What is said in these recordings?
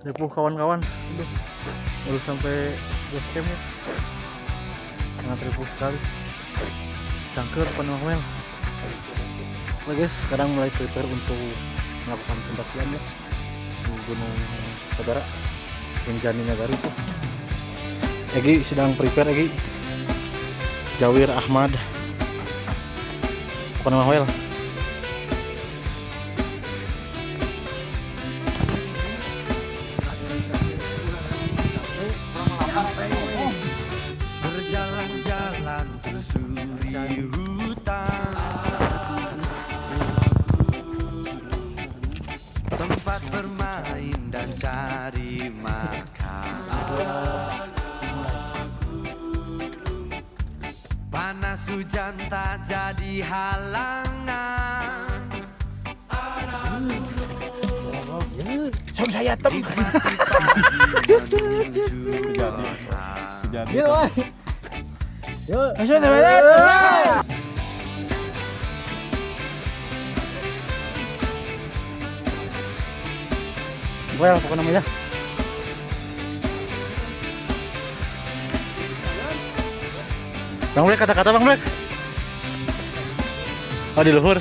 ripuh kawan-kawan. Aduh, baru sampai base camp ya. Sangat ripuh sekali. Cangker Panwel. Oke guys, sekarang mulai prepare untuk melakukan pendakian ya di Gunung Sagara, Rinjani Nagari tuh. Egi sedang prepare Egi. Jawir Ahmad Panwel. Berjalan-jalan telusuri hutan, tempat bermain dan cari makan. Panas hujan tak jadi halangan. Som saya tem. Jadi Yuk, Masuk teman-teman. well, apa namanya? Bang Black, kata-kata Bang Black. Oh, di luhur.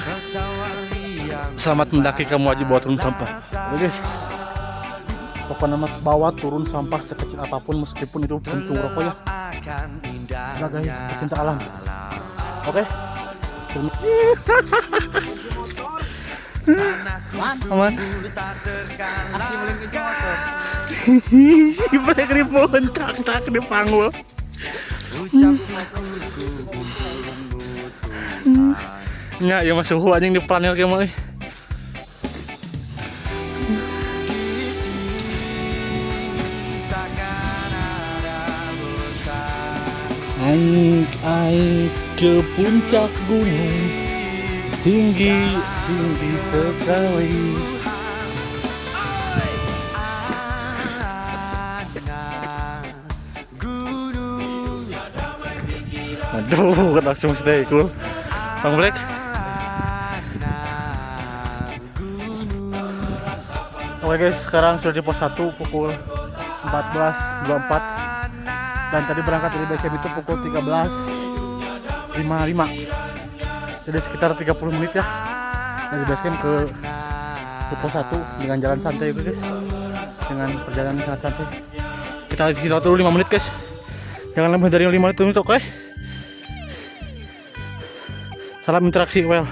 Selamat mendaki, kamu wajib bawa turun sampah. Oke guys, pokoknya bawa turun sampah sekecil apapun, meskipun itu puntung rokok ya, sebagai pecinta alam. Oke. Aman. Si Black ribon tak di panggul. Nya ya masuk suhu anjing di planel kayak mah. Aing ke puncak gunung tinggi sekali. Aduh, langsung stay cool. Bang Black. Oke guys, sekarang sudah di pos 1 pukul 14.24 dan tadi berangkat dari base camp itu pukul 13.55. Jadi sekitar 30 menit ya dari base camp ke pos 1 dengan jalan santai guys. Dengan perjalanan sangat santai. Kita istirahat dulu 5 menit guys. Jangan lebih dari 5 menit oke? Salam interaksi well.